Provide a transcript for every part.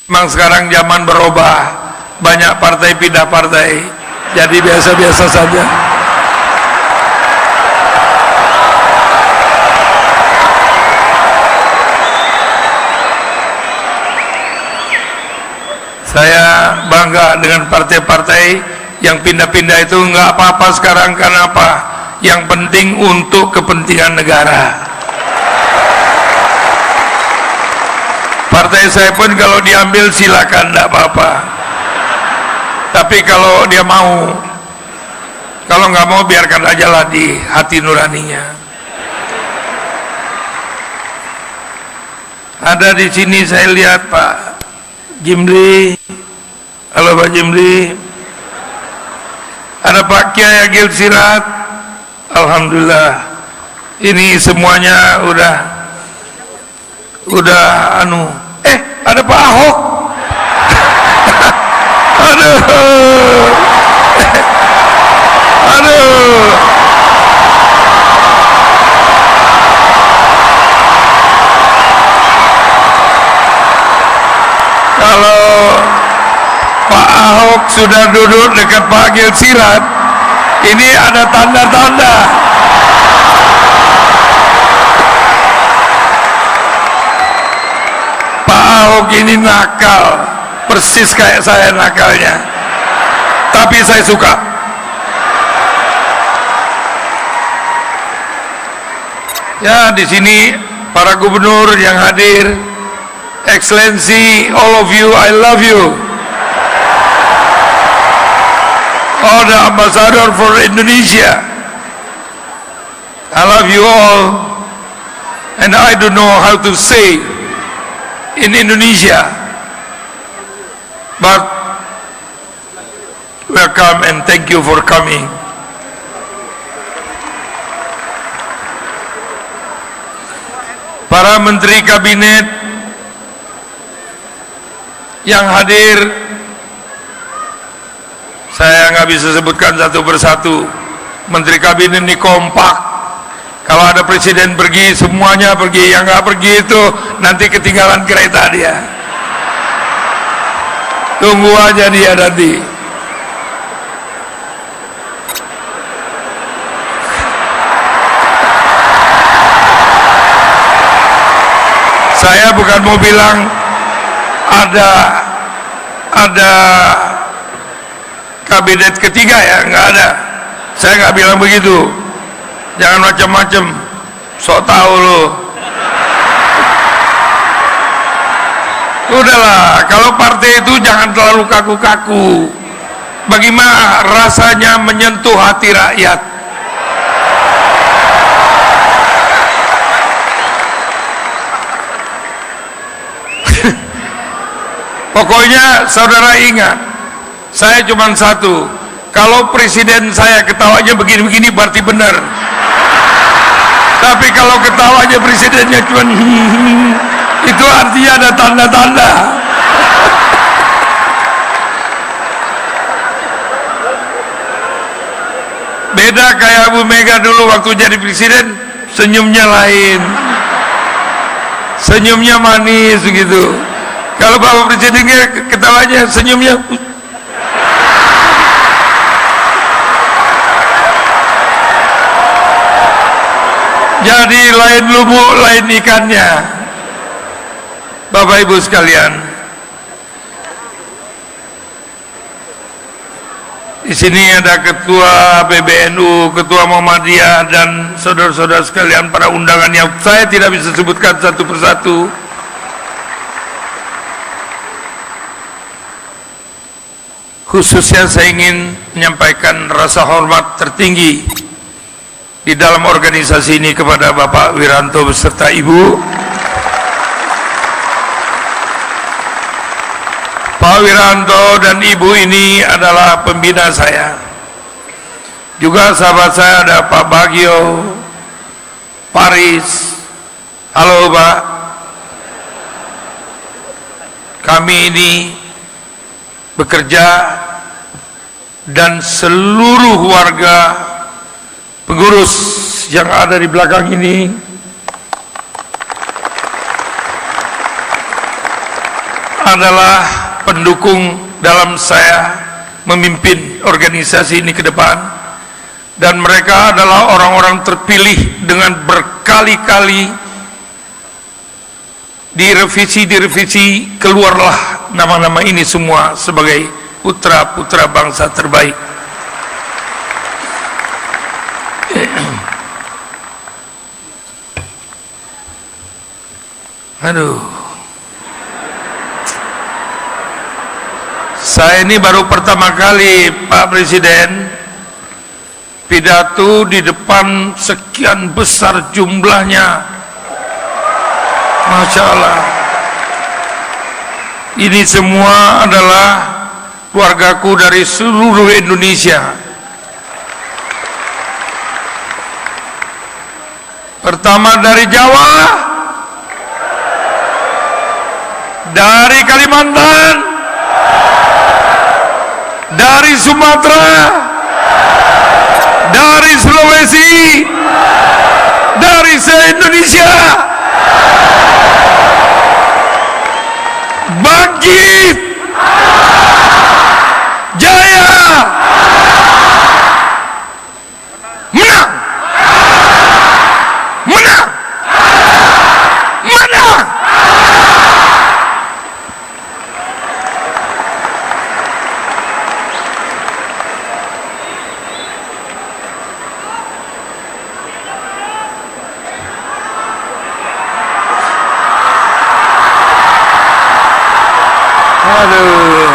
Memang sekarang zaman berubah, banyak partai pindah partai, jadi biasa-biasa saja. Saya bangga dengan partai-partai yang pindah-pindah itu. Nggak apa-apa sekarang, karena apa? Yang penting untuk kepentingan negara. Partai saya pun kalau diambil silakan, nggak apa-apa. Tapi kalau dia mau, kalau nggak mau biarkan aja lah di hati nuraninya. Ada di sini saya lihat Pak Jimli. Halo Pak Jimli. Ada Pak Kiai Agil Sirat. Alhamdulillah. Ini semuanya udah ada Pak Ahok. Aduh. Kalau Pak Ahok sudah duduk dekat Pak Agil Sirat, ini ada tanda-tanda. Pak Ahok ini nakal, persis kayak saya nakalnya. Tapi saya suka. Ya, di sini para gubernur yang hadir, Excellency, all of you, I love you. All the ambassador for Indonesia, I love you all. And I don't know how to say in Indonesia, but welcome and thank you for coming. Para menteri kabinet yang hadir, saya nggak bisa sebutkan satu persatu. Menteri kabinet ini kompak. Kalau ada presiden pergi, semuanya pergi. Yang nggak pergi itu nanti ketinggalan kereta dia. Tunggu aja dia nanti. Saya bukan mau bilang ada kabinet ketiga, ya, nggak ada. Saya nggak bilang begitu. Jangan macam-macam, sok tahu lo. Udahlah, kalau partai itu jangan terlalu kaku-kaku. Bagaimana rasanya menyentuh hati rakyat? Pokoknya saudara ingat, saya cuma satu. Kalau presiden saya ketawanya begini-begini berarti benar. Tapi kalau ketawanya presidennya cuma itu artinya ada tanda-tanda. Beda kayak Bu Mega dulu waktu jadi presiden, senyumnya lain. Senyumnya manis begitu. Kalau Bapak Presidennya ketawanya senyumnya. Jadi lain lubuk, lain ikannya. Bapak Ibu sekalian, di sini ada Ketua PBNU, Ketua Muhammadiyah, dan saudara-saudara sekalian para undangan yang saya tidak bisa sebutkan satu persatu. Khususnya saya ingin menyampaikan rasa hormat tertinggi di dalam organisasi ini kepada Bapak Wiranto beserta Ibu. Pak Wiranto dan Ibu ini adalah pembina saya. Juga sahabat saya ada Pak Bagio, Paris. Halo Pak. Kami ini bekerja, dan seluruh warga pengurus yang ada di belakang ini adalah pendukung dalam saya memimpin organisasi ini ke depan, dan mereka adalah orang-orang terpilih dengan berkali-kali direvisi, keluarlah nama-nama ini semua sebagai putra-putra bangsa terbaik. Aduh, saya ini baru pertama kali, Pak Presiden, pidato di depan sekian besar jumlahnya. Masya Allah. Ini semua adalah keluargaku dari seluruh Indonesia. Pertama dari Jawa, dari Kalimantan, dari Sumatera, dari Sulawesi, dari se-Indonesia. Bangkit, jaya, menang, menang, menang. Aduh,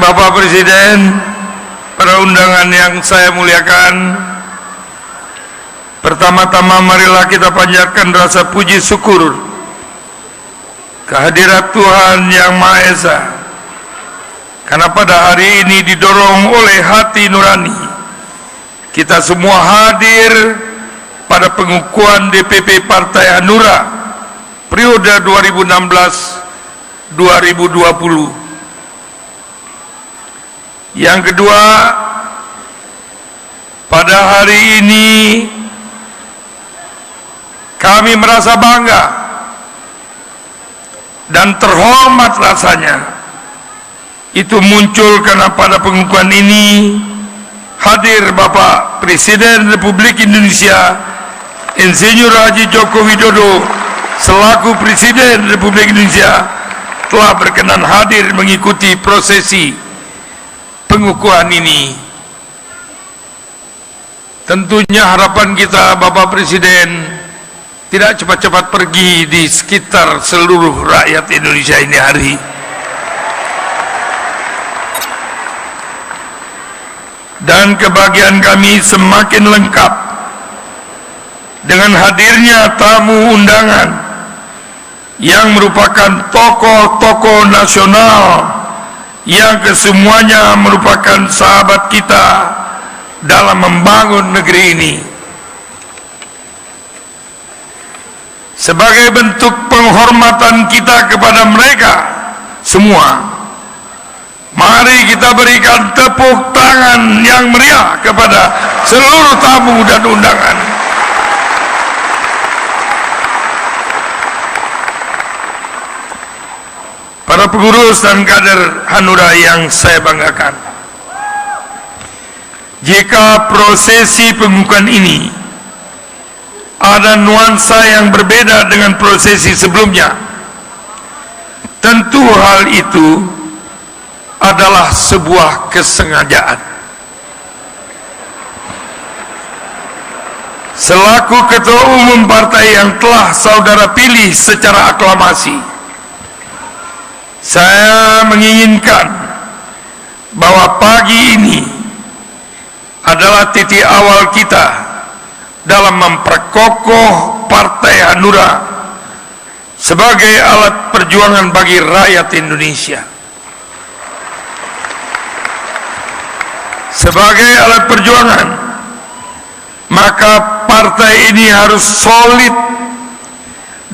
Bapak Presiden, para undangan yang saya muliakan, pertama-tama marilah kita panjatkan rasa puji syukur kehadirat Tuhan Yang Maha Esa, karena pada hari ini didorong oleh hati nurani kita semua hadir pada pengukuhan DPP Partai Hanura periode 2016-2020. Yang kedua, pada hari ini kami merasa bangga dan terhormat rasanya. Itu muncul karena pada pengukuhan ini hadir Bapak Presiden Republik Indonesia Insinyur Haji Joko Widodo selaku Presiden Republik Indonesia telah berkenan hadir mengikuti prosesi pengukuhan ini. Tentunya harapan kita Bapak Presiden tidak cepat-cepat pergi di sekitar seluruh rakyat Indonesia ini hari. Dan kebahagiaan kami semakin lengkap dengan hadirnya tamu undangan yang merupakan tokoh-tokoh nasional yang kesemuanya merupakan sahabat kita dalam membangun negeri ini. Sebagai bentuk penghormatan kita kepada mereka semua, mari kita berikan tepuk tangan yang meriah kepada seluruh tamu dan undangan. Para pengurus dan kader Hanura yang saya banggakan, jika prosesi pengukuhan ini ada nuansa yang berbeda dengan prosesi sebelumnya, tentu hal itu adalah sebuah kesengajaan. Selaku Ketua Umum partai yang telah saudara pilih secara aklamasi, saya menginginkan bahwa pagi ini adalah titik awal kita dalam memperkokoh Partai Hanura sebagai alat perjuangan bagi rakyat Indonesia. Sebagai alat perjuangan, maka partai ini harus solid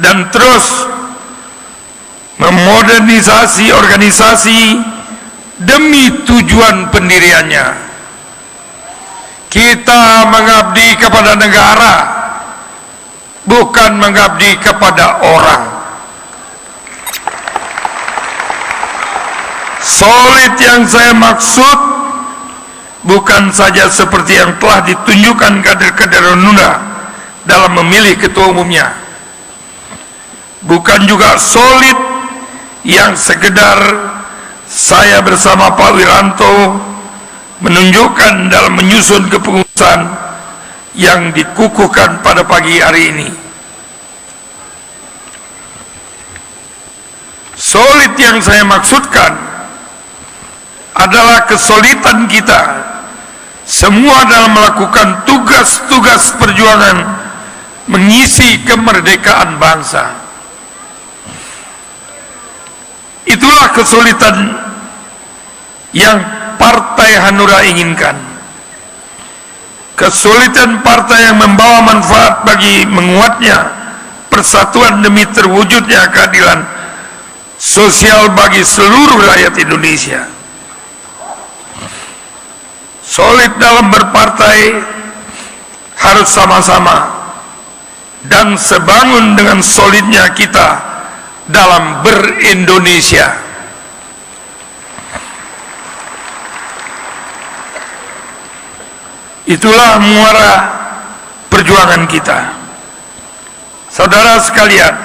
dan terus memodernisasi organisasi demi tujuan pendiriannya. Kita mengabdi kepada negara, bukan mengabdi kepada orang. Solid yang saya maksud bukan saja seperti yang telah ditunjukkan kader-kader Hanura dalam memilih ketua umumnya, bukan juga solid yang sekedar saya bersama Pak Wiranto menunjukkan dalam menyusun kepengurusan yang dikukuhkan pada pagi hari ini. Solid yang saya maksudkan adalah kesolidan kita semua dalam melakukan tugas-tugas perjuangan mengisi kemerdekaan bangsa. Itulah kesolidan yang Partai Hanura inginkan. Kesolidan partai yang membawa manfaat bagi menguatnya persatuan demi terwujudnya keadilan sosial bagi seluruh rakyat Indonesia. Solid dalam berpartai harus sama-sama dan sebangun dengan solidnya kita dalam ber-Indonesia. Itulah muara perjuangan kita. Saudara sekalian,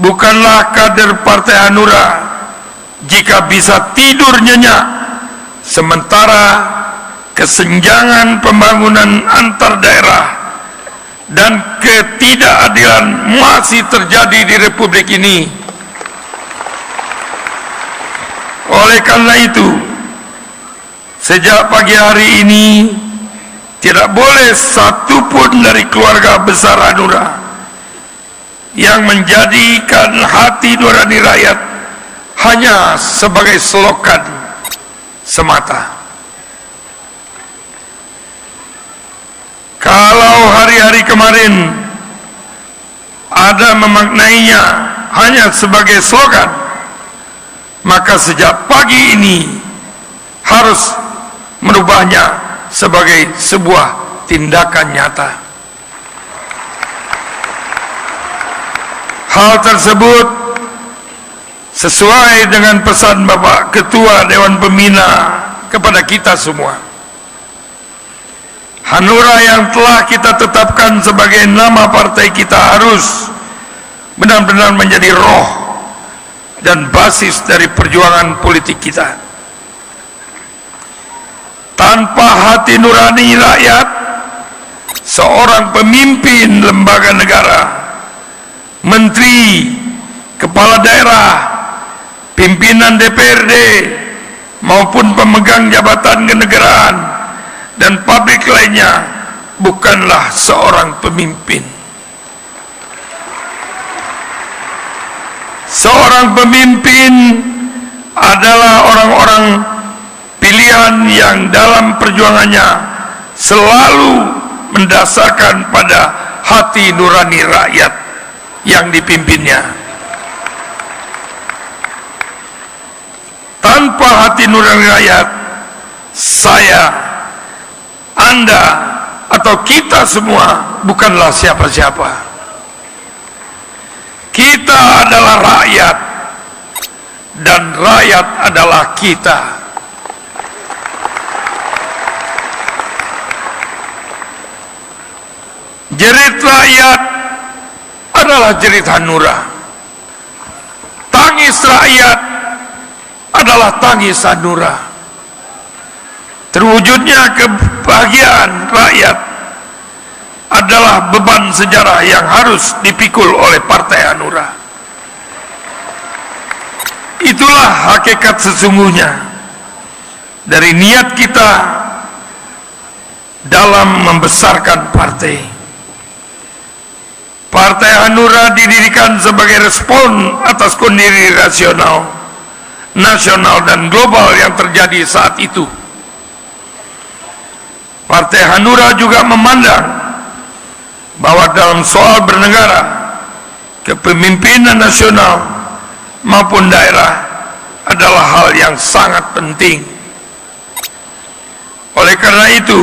bukanlah kader Partai Hanura jika bisa tidur nyenyak sementara kesenjangan pembangunan antar daerah dan ketidakadilan masih terjadi di Republik ini. Oleh karena itu, sejak pagi hari ini tidak boleh satupun dari keluarga besar Hanura yang menjadikan hati nurani rakyat hanya sebagai slogan semata. Kalau hari-hari kemarin ada memaknainya hanya sebagai slogan, maka sejak pagi ini harus merubahnya sebagai sebuah tindakan nyata. Hal tersebut sesuai dengan pesan Bapak Ketua Dewan Pembina kepada kita semua. Hanura yang telah kita tetapkan sebagai nama partai kita harus benar-benar menjadi roh dan basis dari perjuangan politik kita. Tanpa hati nurani rakyat, seorang pemimpin lembaga negara, menteri, kepala daerah, pimpinan DPRD maupun pemegang jabatan kenegaraan dan publik lainnya bukanlah seorang pemimpin. Seorang pemimpin adalah orang-orang pilihan yang dalam perjuangannya selalu mendasarkan pada hati nurani rakyat yang dipimpinnya. Tanpa hati nurani rakyat, saya, Anda, atau kita semua bukanlah siapa-siapa. Kita adalah rakyat, dan rakyat adalah kita. Jerit rakyat adalah jerit Hanura. Tangis rakyat adalah tangis Hanura. Terwujudnya kebahagiaan rakyat adalah beban sejarah yang harus dipikul oleh Partai Hanura. Itulah hakikat sesungguhnya dari niat kita dalam membesarkan partai. Partai Hanura didirikan sebagai respon atas kondisi nasional dan global yang terjadi saat itu. Partai Hanura juga memandang bahwa dalam soal bernegara, kepemimpinan nasional maupun daerah adalah hal yang sangat penting. Oleh karena itu,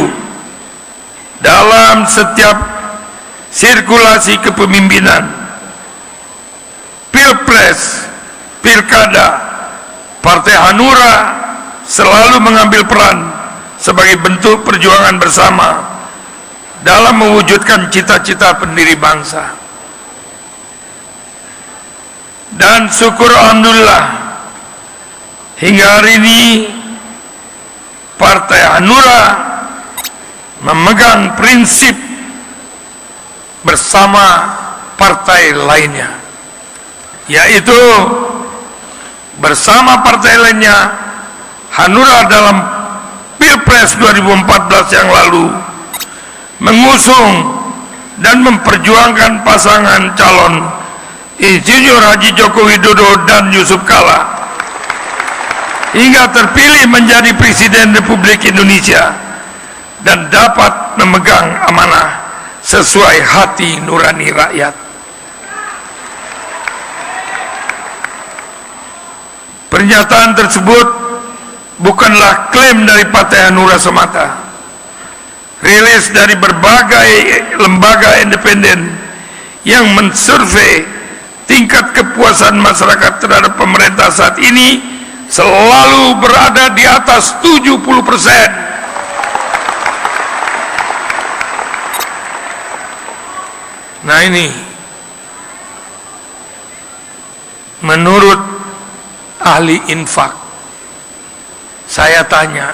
dalam setiap sirkulasi kepemimpinan, pilpres, pilkada, Partai Hanura selalu mengambil peran sebagai bentuk perjuangan bersama dalam mewujudkan cita-cita pendiri bangsa. Dan syukur alhamdulillah, hingga hari ini Partai Hanura memegang prinsip bersama partai lainnya, yaitu bersama partai lainnya Hanura dalam Pilpres 2014 yang lalu mengusung dan memperjuangkan pasangan calon Insinyur Haji Joko Widodo dan Yusuf Kala hingga terpilih menjadi Presiden Republik Indonesia dan dapat memegang amanah sesuai hati nurani rakyat. Pernyataan tersebut bukanlah klaim dari Partai Hanura semata. Rilis dari berbagai lembaga independen yang mensurvei tingkat kepuasan masyarakat terhadap pemerintah saat ini selalu berada di atas 70%. Nah ini, menurut ahli infak, saya tanya,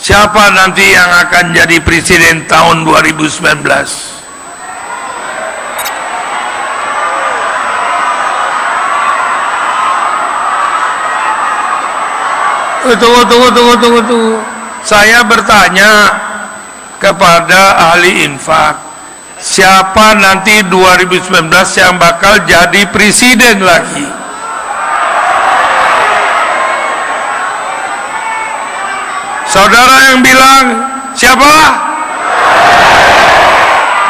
siapa nanti yang akan jadi presiden tahun 2019? Tunggu. Saya bertanya kepada ahli infak, siapa nanti 2019 yang bakal jadi presiden lagi? Saudara yang bilang siapa?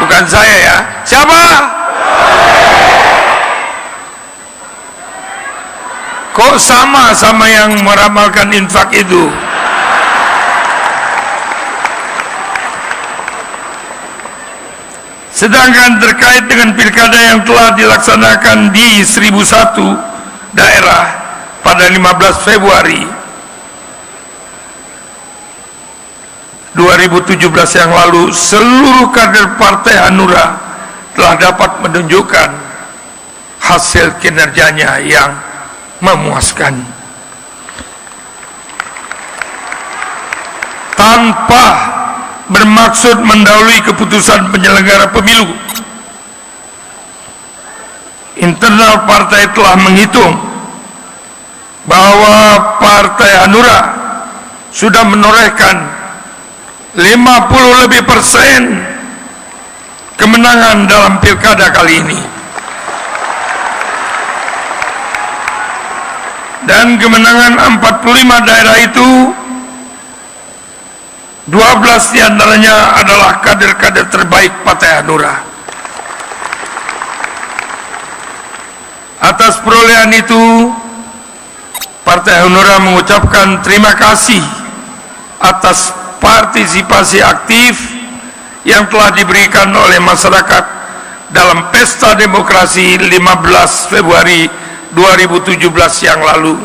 Bukan saya ya. Siapa? Kok sama yang meramalkan infak itu? Sedangkan terkait dengan pilkada yang telah dilaksanakan di 1001 daerah pada 15 Februari 2017 yang lalu, seluruh kader Partai Hanura telah dapat menunjukkan hasil kinerjanya yang memuaskan tanpa bermaksud mendahului keputusan penyelenggara pemilu. Internal partai telah menghitung bahwa Partai Hanura sudah menorehkan 50% lebih kemenangan dalam pilkada kali ini. Dan kemenangan 45 daerah itu 12 diantaranya adalah kader-kader terbaik Partai Hanura. Atas perolehan itu, Partai Hanura mengucapkan terima kasih atas partisipasi aktif yang telah diberikan oleh masyarakat dalam pesta demokrasi 15 Februari 2017 yang lalu.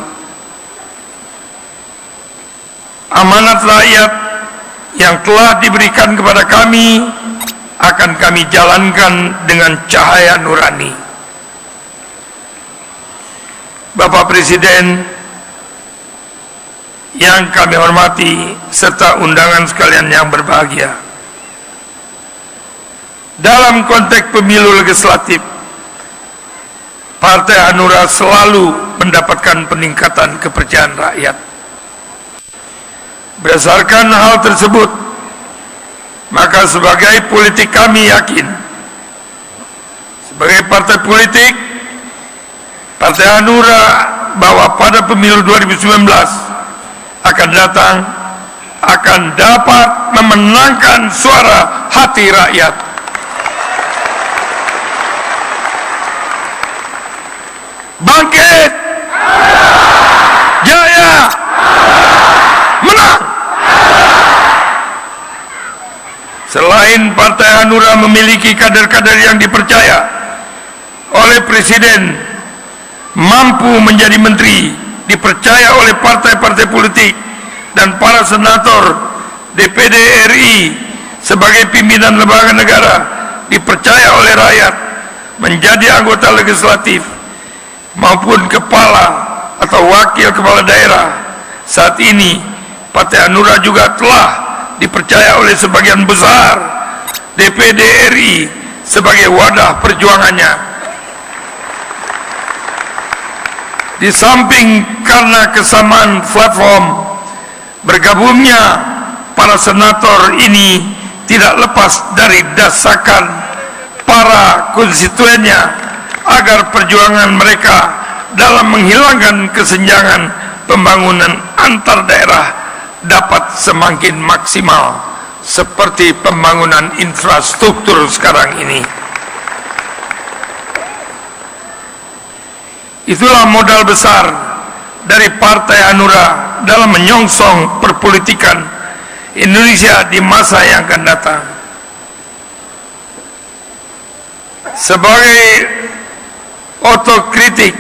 Amanat rakyat yang telah diberikan kepada kami akan kami jalankan dengan cahaya nurani. Bapak Presiden yang kami hormati serta undangan sekalian yang berbahagia, dalam konteks pemilu legislatif, Partai Hanura selalu mendapatkan peningkatan kepercayaan rakyat. Berdasarkan hal tersebut, maka sebagai politik kami yakin, sebagai partai politik, Partai Hanura bahwa pada pemilu 2019 akan datang, akan dapat memenangkan suara hati rakyat. Bangkit, jaya, menang. Selain Partai Hanura memiliki kader-kader yang dipercaya oleh Presiden, mampu menjadi menteri dipercaya oleh partai-partai politik dan para senator DPD RI sebagai pimpinan lembaga negara, dipercaya oleh rakyat menjadi anggota legislatif maupun kepala atau wakil kepala daerah. Saat ini Partai Hanura juga telah dipercaya oleh sebagian besar DPD RI sebagai wadah perjuangannya. Di samping karena kesamaan platform, bergabungnya para senator ini tidak lepas dari desakan para konstituennya agar perjuangan mereka dalam menghilangkan kesenjangan pembangunan antar daerah dapat semakin maksimal, seperti pembangunan infrastruktur sekarang ini. Itulah modal besar dari Partai Hanura dalam menyongsong perpolitikan Indonesia di masa yang akan datang. Sebagai otokritik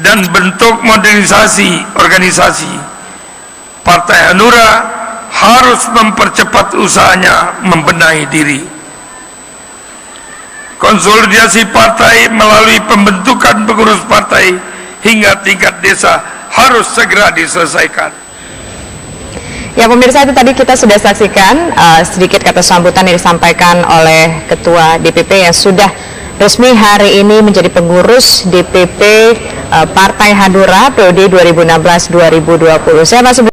dan bentuk modernisasi organisasi, Partai Hanura harus mempercepat usahanya membenahi diri. Konsolidasi partai melalui pembentukan pengurus partai hingga tingkat desa harus segera diselesaikan. Ya pemirsa, itu tadi kita sudah saksikan sedikit kata sambutan yang disampaikan oleh Ketua DPP yang sudah resmi hari ini menjadi pengurus DPP Partai Hanura periode 2016-2020. Saya masih